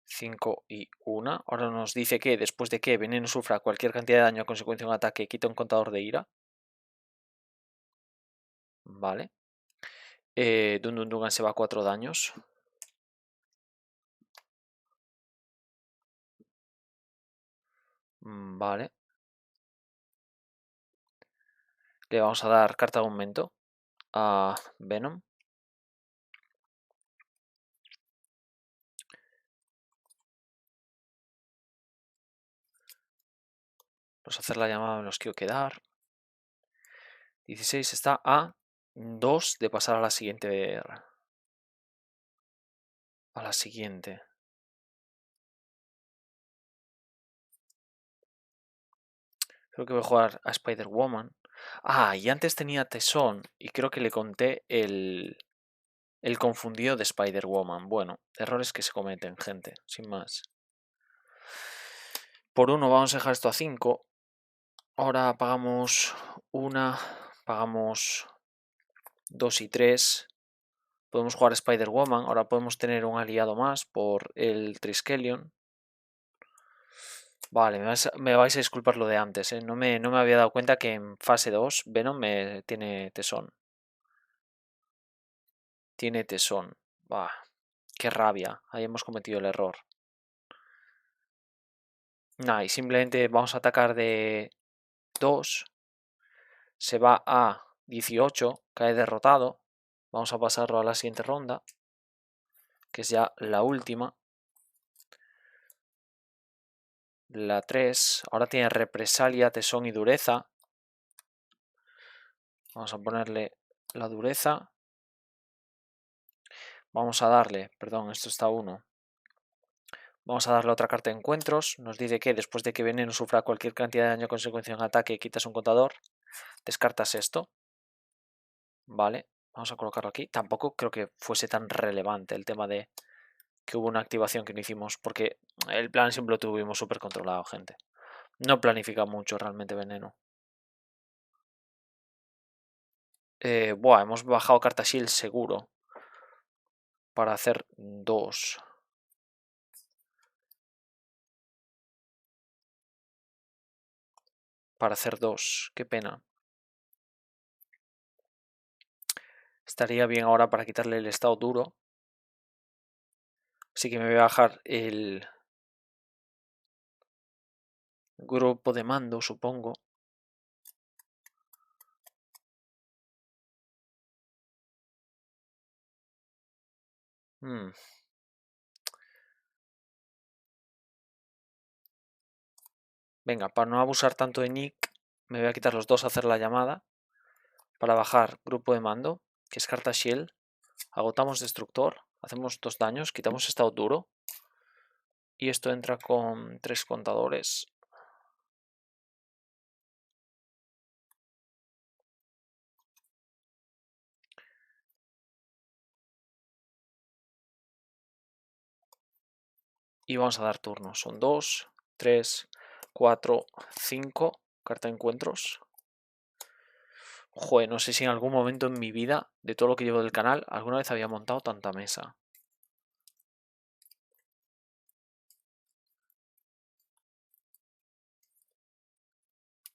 5 y 1. Ahora nos dice que después de que Veneno sufra cualquier cantidad de daño a consecuencia de un ataque, quita un contador de ira. Vale. Dundundugan se va a 4 daños. Vale. Le vamos a dar carta de aumento a Venom. Vamos a hacer la llamada, me los quiero quedar. 16 está a 2 de pasar a la siguiente. A la siguiente. Creo que voy a jugar a Spider-Woman. Ah, y antes tenía Tesón y creo que le conté el confundido de Spider-Woman. Bueno, errores que se cometen, gente, sin más. Por 1 vamos a dejar esto a 5. Ahora pagamos 1, pagamos 2 y 3. Podemos jugar a Spider-Woman. Ahora podemos tener un aliado más por el Triskelion. Vale, me vais a disculpar lo de antes, ¿eh? No me había dado cuenta que en fase 2 Venom tiene Tesón. Tiene Tesón. Bah, qué rabia. Ahí hemos cometido el error. Nah, y simplemente vamos a atacar de 2. Se va a 18. Cae derrotado. Vamos a pasarlo a la siguiente ronda, que es ya la última. La 3. Ahora tiene represalia, tesón y dureza. Vamos a ponerle la dureza. Vamos a darle, perdón, esto está 1. Vamos a darle otra carta de encuentros. Nos dice que después de que Veneno sufra cualquier cantidad de daño a consecuencia de un ataque, quitas un contador. Descartas esto. Vale, vamos a colocarlo aquí. Tampoco creo que fuese tan relevante el tema de que hubo una activación que no hicimos, porque el plan siempre lo tuvimos súper controlado, gente. No planifica mucho realmente Veneno. Buah, hemos bajado carta shield seguro. Para hacer 2. Para hacer 2. Qué pena. Estaría bien ahora para quitarle el estado duro. Así que me voy a bajar el grupo de mando, supongo. Venga, para no abusar tanto de Nick, me voy a quitar los 2 a hacer la llamada. Para bajar grupo de mando, que es carta shield. Agotamos destructor, hacemos 2 daños, quitamos estado duro. Y esto entra con 3 contadores. Y vamos a dar turnos. Son 2, 3, 4, 5. Carta de encuentros. Joder, no sé si en algún momento en mi vida, de todo lo que llevo del canal, alguna vez había montado tanta mesa.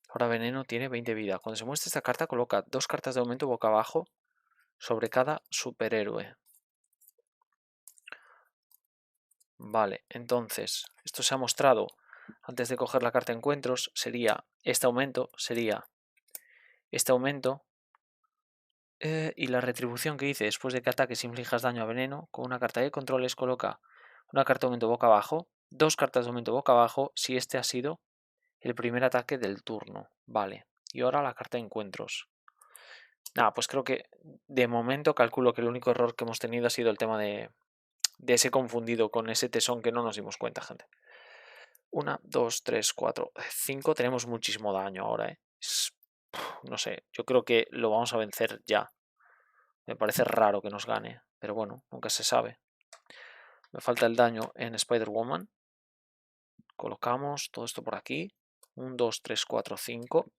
Ahora Veneno tiene 20 vidas. Cuando se muestra esta carta, coloca 2 cartas de aumento boca abajo sobre cada superhéroe. Vale, entonces, esto se ha mostrado antes de coger la carta de encuentros. Sería este aumento, y la retribución que hice después de que ataques inflijas daño a Veneno. Con una carta de controles coloca una carta de aumento boca abajo, 2 cartas de aumento boca abajo si este ha sido el primer ataque del turno. Vale, y ahora la carta de encuentros. Nada, pues creo que de momento calculo que el único error que hemos tenido ha sido el tema de ese confundido con ese tesón que no nos dimos cuenta, gente. 1, 2, 3, 4, 5. Tenemos muchísimo daño ahora, no sé, yo creo que lo vamos a vencer ya. Me parece raro que nos gane, pero bueno, nunca se sabe. Me falta el daño en Spider-Woman. Colocamos todo esto por aquí. 1, 2, 3, 4, 5.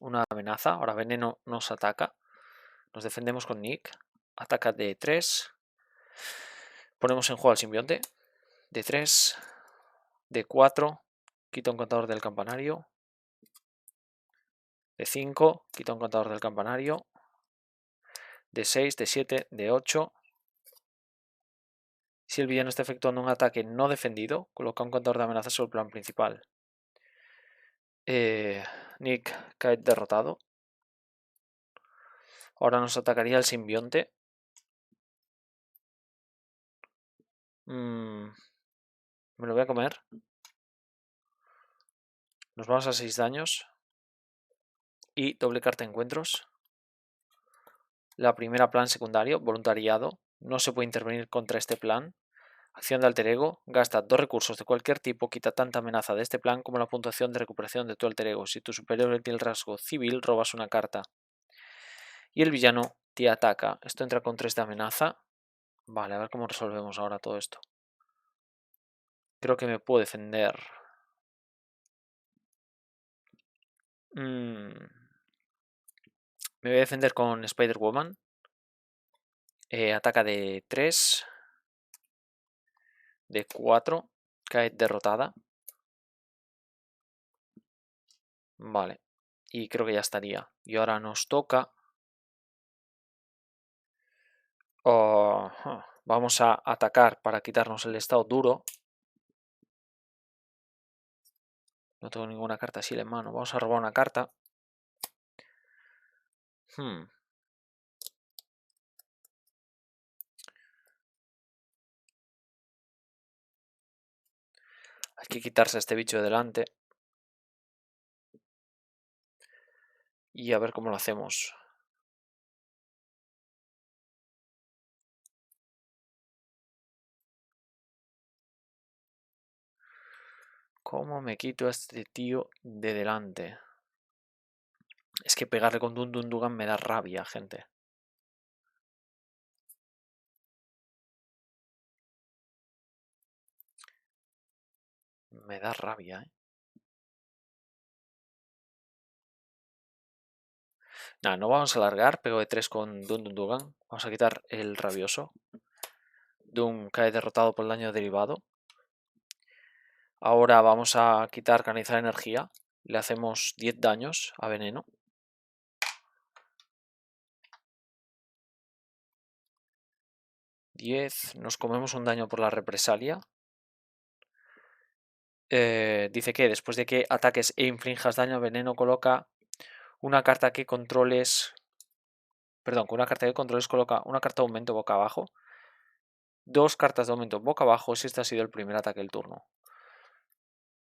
Una amenaza. Ahora Veneno nos ataca. Nos defendemos con Nick. Ataca de 3. Ponemos en juego al simbionte. De 3. De 4. Quita un contador del campanario. De 5. Quita un contador del campanario. De 6. De 7. De 8. Si el villano está efectuando un ataque no defendido, coloca un contador de amenazas sobre el plan principal. Nick cae derrotado. Ahora nos atacaría el simbionte. Me lo voy a comer. Nos vamos a 6 daños. Y doble carta de encuentros. La primera, plan secundario, voluntariado. No se puede intervenir contra este plan. Acción de alter ego. Gasta 2 recursos de cualquier tipo. Quita tanta amenaza de este plan como la puntuación de recuperación de tu alter ego. Si tu superior tiene el rasgo civil, robas una carta. Y el villano te ataca. Esto entra con 3 de amenaza. Vale, a ver cómo resolvemos ahora todo esto. Creo que me puedo defender. Me voy a defender con Spider-Woman. Ataca de 3. De 4. Cae derrotada. Vale. Y creo que ya estaría. Y ahora nos toca. Vamos a atacar para quitarnos el estado duro. No tengo ninguna carta así en mano. Vamos a robar una carta. Hay que quitarse a este bicho de delante. Y a ver cómo lo hacemos. ¿Cómo me quito a este tío de delante? Es que pegarle con Dun Dun Dugan me da rabia, gente. Me da rabia, ¿eh? Nada, no vamos a alargar. Pego de 3 con Dun Dun Dugan. Vamos a quitar el rabioso. Dun cae derrotado por el daño derivado. Ahora vamos a quitar canalizar energía. Le hacemos 10 daños a veneno. 10. Nos comemos un daño por la represalia. Dice que después de que ataques e inflinjas daño, veneno coloca una carta que controles. Perdón, con una carta que controles coloca una carta de aumento boca abajo. 2 cartas de aumento boca abajo si este ha sido el primer ataque del turno.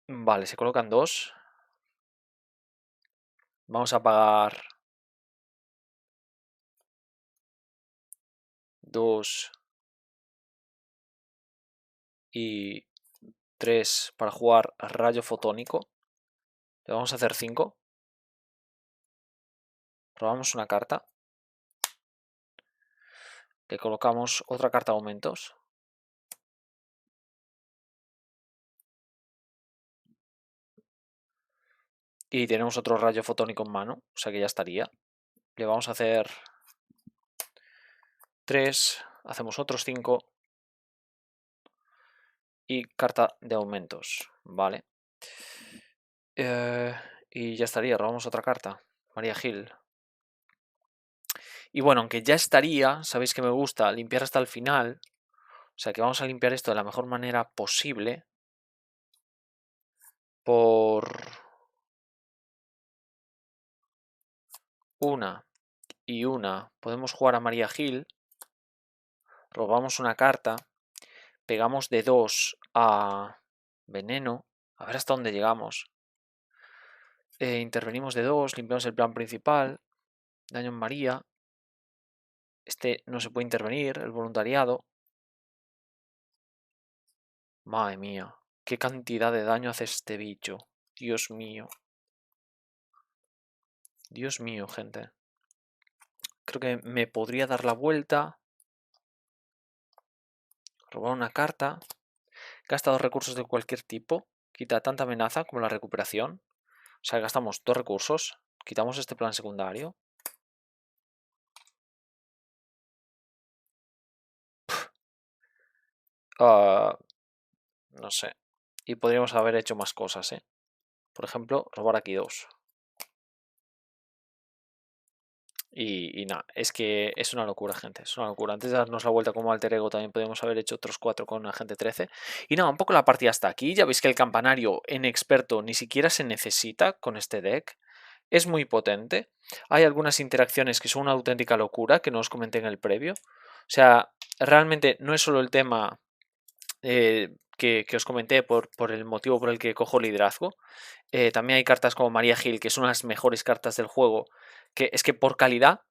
Vale, se colocan 2. Vamos a pagar 2 y 3 para jugar rayo fotónico. Le vamos a hacer 5. Robamos una carta. Le colocamos otra carta de aumentos. Y tenemos otro rayo fotónico en mano, o sea que ya estaría. Le vamos a hacer 3, hacemos otros 5 y carta de aumentos, vale. Y ya estaría, robamos otra carta, María Gil. Y bueno, aunque ya estaría, sabéis que me gusta limpiar hasta el final, o sea que vamos a limpiar esto de la mejor manera posible. Por una y una podemos jugar a María Gil, robamos una carta, pegamos de 2 a veneno, a ver hasta dónde llegamos. Intervenimos de 2, limpiamos el plan principal, daño en María. Este no se puede intervenir, el voluntariado. Madre mía, qué cantidad de daño hace este bicho. Dios mío. Dios mío, gente. Creo que me podría dar la vuelta. Robar una carta. Gasta 2 recursos de cualquier tipo. Quita tanta amenaza como la recuperación. O sea, gastamos 2 recursos. Quitamos este plan secundario. No sé. Y podríamos haber hecho más cosas, ¿eh? Por ejemplo, robar aquí 2. Y nada, es que es una locura, gente. Es una locura. Antes de darnos la vuelta como alter ego, también podríamos haber hecho otros 4 con agente 13. Y nada, un poco la partida hasta aquí. Ya veis que el campanario en experto ni siquiera se necesita con este deck. Es muy potente. Hay algunas interacciones que son una auténtica locura, que no os comenté en el previo. O sea, realmente no es solo el tema que os comenté por el motivo por el que cojo liderazgo. También hay cartas como María Gil, que son las mejores cartas del juego. Que es que por calidad,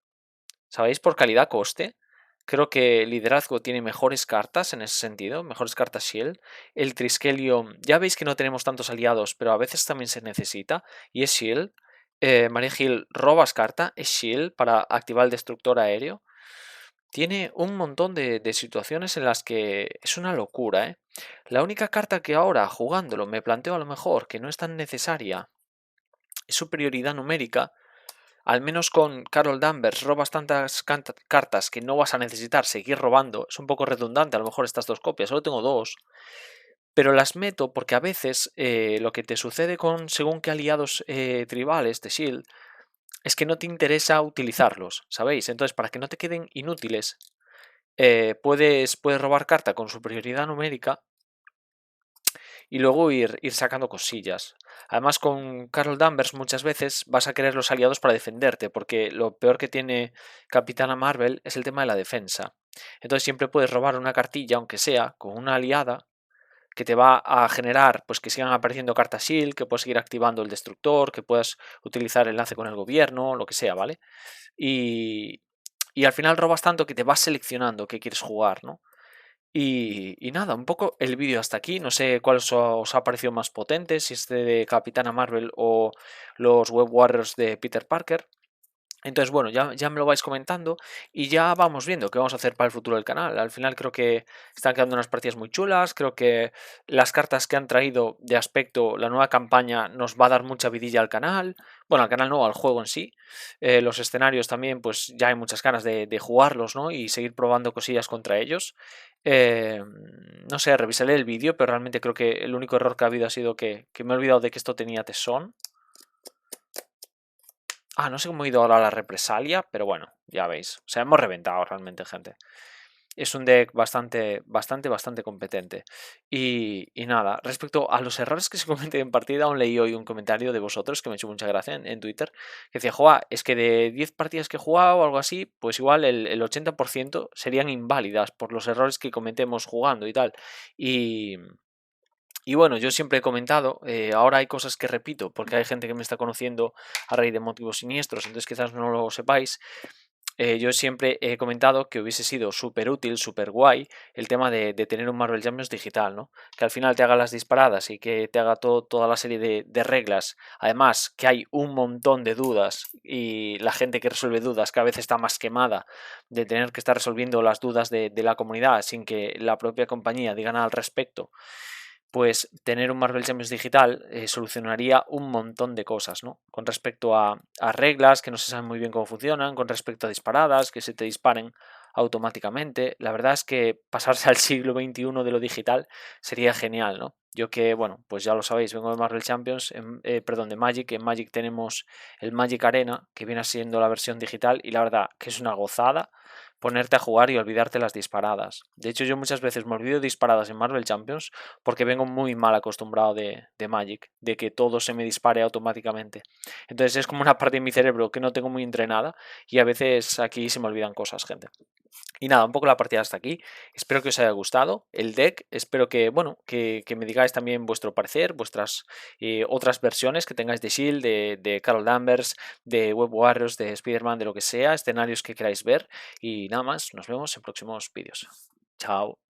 ¿sabéis? Por calidad-coste. Creo que liderazgo tiene mejores cartas en ese sentido, mejores cartas Shield. El Triskelion, ya veis que no tenemos tantos aliados, pero a veces también se necesita. Y es Shield. María Gil, robas carta, es Shield para activar el destructor aéreo. Tiene un montón de situaciones en las que es una locura, ¿eh? La única carta que ahora, jugándolo, me planteo a lo mejor que no es tan necesaria es superioridad numérica. Al menos con Carol Danvers robas tantas cartas que no vas a necesitar seguir robando. Es un poco redundante a lo mejor estas 2 copias, solo tengo 2. Pero las meto porque a veces lo que te sucede con según qué aliados tribales de Shield es que no te interesa utilizarlos, ¿sabéis? Entonces, para que no te queden inútiles, puedes robar carta con superioridad numérica y luego ir sacando cosillas. Además, con Carol Danvers muchas veces vas a querer los aliados para defenderte, porque lo peor que tiene Capitana Marvel es el tema de la defensa. Entonces siempre puedes robar una cartilla, aunque sea, con una aliada, que te va a generar pues que sigan apareciendo cartas shield, que puedas seguir activando el destructor, que puedas utilizar el enlace con el gobierno, lo que sea, ¿vale? Y al final robas tanto que te vas seleccionando qué quieres jugar, ¿no? Y nada, un poco el vídeo hasta aquí. No sé cuál os ha parecido más potente, si este de Capitana Marvel o los Web Warriors de Peter Parker. Entonces, bueno, ya me lo vais comentando y ya vamos viendo qué vamos a hacer para el futuro del canal. Al final creo que están quedando unas partidas muy chulas, creo que las cartas que han traído de aspecto, la nueva campaña nos va a dar mucha vidilla al canal. Bueno, al canal no, al juego en sí. Los escenarios también, pues ya hay muchas ganas de jugarlos, ¿no? Y seguir probando cosillas contra ellos. Eh, no sé, revisaré el vídeo, pero realmente creo que el único error que ha habido ha sido que me he olvidado de que esto tenía tesón. Ah, no sé cómo he ido ahora a la represalia, pero bueno, ya veis. O sea, hemos reventado realmente, gente. Es un deck bastante competente. Y nada, respecto a los errores que se cometen en partida, aún leí hoy un comentario de vosotros que me ha hecho mucha gracia en Twitter, que decía, joa, es que de 10 partidas que he jugado o algo así, pues igual el 80% serían inválidas por los errores que cometemos jugando y tal. Y, y bueno, yo siempre he comentado, ahora hay cosas que repito, porque hay gente que me está conociendo a raíz de motivos siniestros, entonces quizás no lo sepáis. Yo siempre he comentado que hubiese sido súper útil, súper guay, el tema de tener un Marvel Champions digital, ¿no? Que al final te haga las disparadas y que te haga toda la serie de reglas. Además, que hay un montón de dudas y la gente que resuelve dudas cada vez está más quemada de tener que estar resolviendo las dudas de la comunidad sin que la propia compañía diga nada al respecto. Pues tener un Marvel Champions digital solucionaría un montón de cosas, ¿no? Con respecto a reglas que no se saben muy bien cómo funcionan, con respecto a disparadas, que se te disparen automáticamente. La verdad es que pasarse al siglo XXI de lo digital sería genial, ¿no? Yo que, bueno, pues ya lo sabéis, vengo de Marvel Champions, perdón, de Magic. En Magic tenemos el Magic Arena, que viene siendo la versión digital, y la verdad que es una gozada ponerte a jugar y olvidarte las disparadas. De hecho, yo muchas veces me olvido disparadas en Marvel Champions porque vengo muy mal acostumbrado de Magic, de que todo se me dispare automáticamente. Entonces es como una parte de mi cerebro que no tengo muy entrenada y a veces aquí se me olvidan cosas, gente. Y nada, un poco la partida hasta aquí. Espero que os haya gustado el deck. Espero que, bueno, que me digáis también vuestro parecer, vuestras otras versiones que tengáis de Shield, de Carol Danvers, de Web Warriors, de Spider-Man, de lo que sea, escenarios que queráis ver. Y nada más, nos vemos en próximos vídeos. Chao.